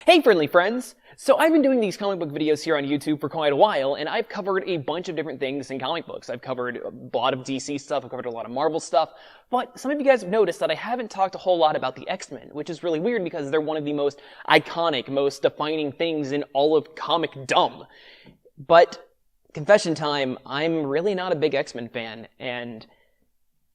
Hey friendly friends! So I've been doing these comic book videos here on YouTube for quite a while, and I've covered a bunch of different things in comic books. I've covered a lot of DC stuff, I've covered a lot of Marvel stuff, but some of you guys have noticed that I haven't talked a whole lot about the X-Men, which is really weird because they're one of the most iconic, most defining things in all of comic-dom. But, confession time, I'm really not a big X-Men fan, and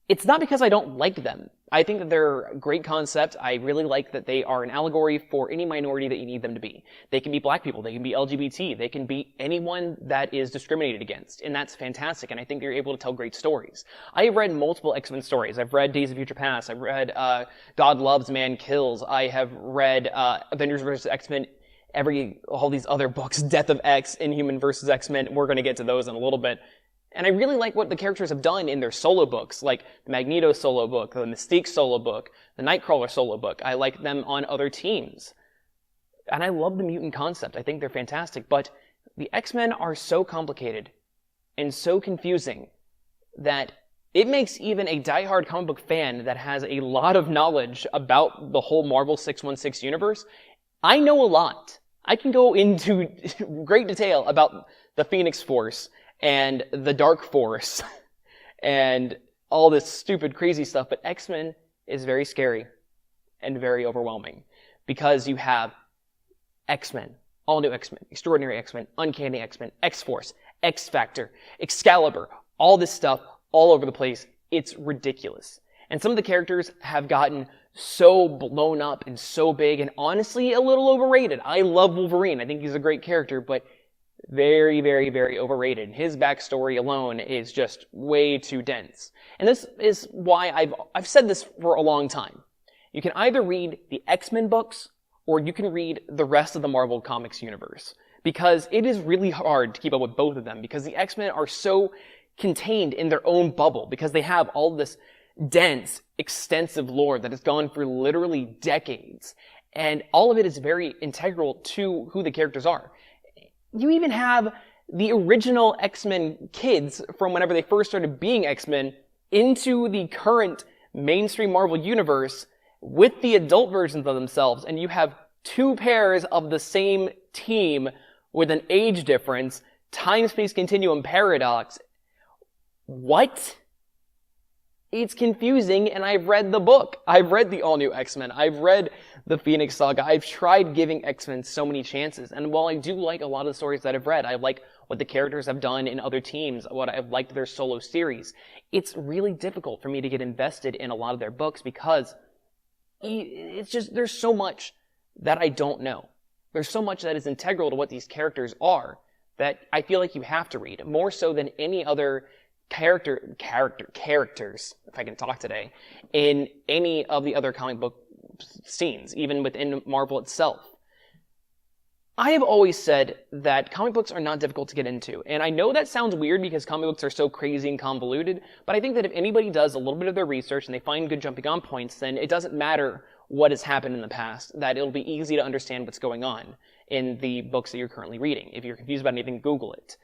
it's not because I don't like them. I think that they're a great concept. I really like that they are an allegory for any minority that you need them to be. They can be black people, they can be LGBT, they can be anyone that is discriminated against, and that's fantastic, and I think they're able to tell great stories. I have read multiple X-Men stories. I've read Days of Future Past, I've read God Loves, Man Kills, I have read Avengers vs. X-Men, all these other books, Death of X, Inhuman vs. X-Men. We're going to get to those in a little bit. And I really like what the characters have done in their solo books, like the Magneto solo book, the Mystique solo book, the Nightcrawler solo book. I like them on other teams. And I love the mutant concept. I think they're fantastic. But the X-Men are so complicated and so confusing that it makes even a diehard comic book fan that has a lot of knowledge about the whole Marvel 616 universe. I know a lot. I can go into great detail about the Phoenix Force and the Dark Force, and all this stupid, crazy stuff. But X-Men is very scary and very overwhelming because you have X-Men, all new X-Men, Extraordinary X-Men, Uncanny X-Men, X-Force, X-Factor, Excalibur, all this stuff all over the place. It's ridiculous. And some of the characters have gotten so blown up and so big and honestly a little overrated. I love Wolverine. I think he's a great character, but very, very, very overrated. His backstory alone is just way too dense. And this is why I've said this for a long time. You can either read the X-Men books, or you can read the rest of the Marvel Comics universe. Because it is really hard to keep up with both of them, because the X-Men are so contained in their own bubble, because they have all this dense, extensive lore that has gone for literally decades. And all of it is very integral to who the characters are. You even have the original X-Men kids from whenever they first started being X-Men into the current mainstream Marvel universe with the adult versions of themselves, and you have two pairs of the same team with an age difference, time-space continuum paradox. What? It's confusing, and I've read the book. I've read the all-new X-Men. I've read the Phoenix Saga. I've tried giving X-Men so many chances. And while I do like a lot of the stories that I've read, I like what the characters have done in other teams, what I've liked their solo series. It's really difficult for me to get invested in a lot of their books because it's just, there's so much that I don't know. There's so much that is integral to what these characters are that I feel like you have to read, more so than any other characters, if I can talk today, in any of the other comic book scenes, even within Marvel itself. I have always said that comic books are not difficult to get into, and I know that sounds weird because comic books are so crazy and convoluted, but I think that if anybody does a little bit of their research and they find good jumping on points, then it doesn't matter what has happened in the past, that it'll be easy to understand what's going on in the books that you're currently reading. If you're confused about anything, Google it.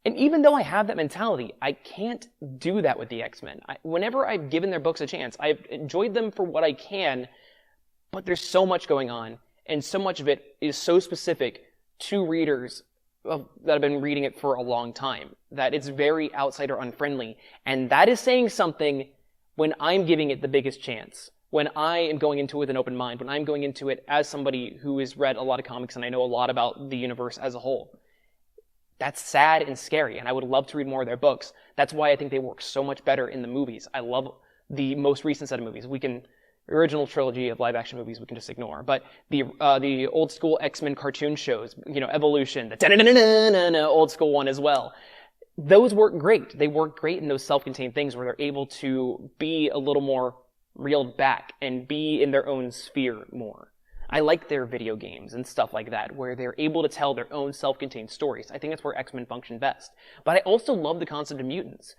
And even though I have that mentality, I can't do that with the X-Men. Whenever I've given their books a chance, I've enjoyed them for what I can, but there's so much going on, and so much of it is so specific to readers that have been reading it for a long time, that it's very outsider unfriendly. And that is saying something when I'm giving it the biggest chance, when I am going into it with an open mind, when I'm going into it as somebody who has read a lot of comics and I know a lot about the universe as a whole. That's sad and scary, and I would love to read more of their books. That's why I think they work so much better in the movies. I love the most recent set of movies. Original trilogy of live-action movies we can just ignore. But the old-school X-Men cartoon shows, Evolution, the da-da-da-da-da-da old school one as well. Those work great. They work great in those self-contained things where they're able to be a little more reeled back and be in their own sphere more. I like their video games and stuff like that, where they're able to tell their own self-contained stories. I think that's where X-Men function best. But I also love the concept of mutants.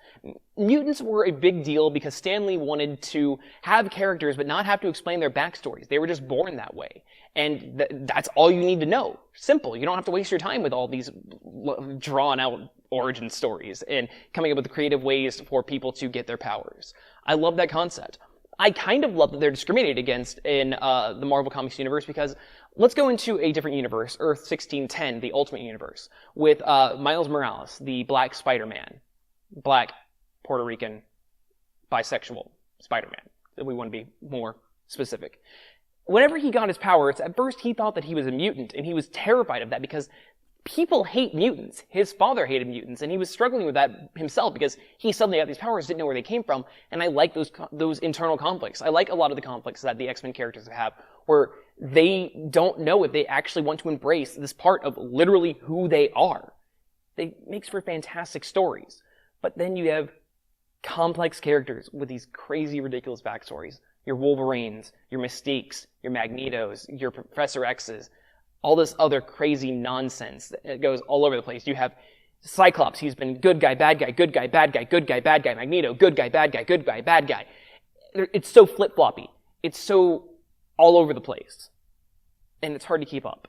Mutants were a big deal because Stan Lee wanted to have characters but not have to explain their backstories. They were just born that way. And that's all you need to know. Simple. You don't have to waste your time with all these drawn-out origin stories and coming up with creative ways for people to get their powers. I love that concept. I kind of love that they're discriminated against in the Marvel Comics universe because Let's go into a different universe, Earth 1610, the Ultimate Universe, with Miles Morales, the Black Spider-Man. Black, Puerto Rican, bisexual Spider-Man. We want to be more specific. Whenever he got his powers, at first he thought that he was a mutant, and he was terrified of that because people hate mutants. His father hated mutants, and he was struggling with that himself because he suddenly got these powers, didn't know where they came from, and I like those internal conflicts. I like a lot of the conflicts that the X-Men characters have, where they don't know if they actually want to embrace this part of literally who they are. It makes for fantastic stories. But then you have complex characters with these crazy, ridiculous backstories. Your Wolverines, your Mystiques, your Magnetos, your Professor X's, all this other crazy nonsense that goes all over the place. You have Cyclops, he's been good guy, bad guy, good guy, bad guy, good guy, bad guy, Magneto, good guy, bad guy, good guy, bad guy. It's so flip-floppy. It's so all over the place. And it's hard to keep up.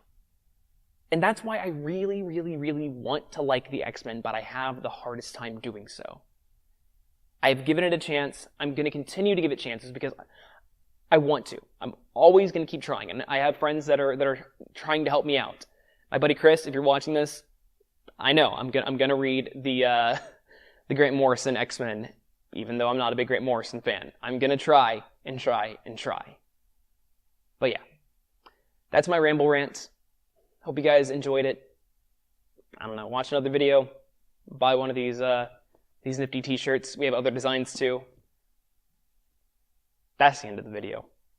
And that's why I really, really, really want to like the X-Men, but I have the hardest time doing so. I've given it a chance. I'm going to continue to give it chances because I want to. I'm always going to keep trying. And I have friends that are trying to help me out. My buddy Chris, if you're watching this, I know I'm going to read the Grant Morrison X-Men, even though I'm not a big Grant Morrison fan. I'm going to try and try and try. But yeah, that's my ramble rant. Hope you guys enjoyed it. I don't know, watch another video, buy one of these nifty t-shirts. We have other designs too. That's the end of the video.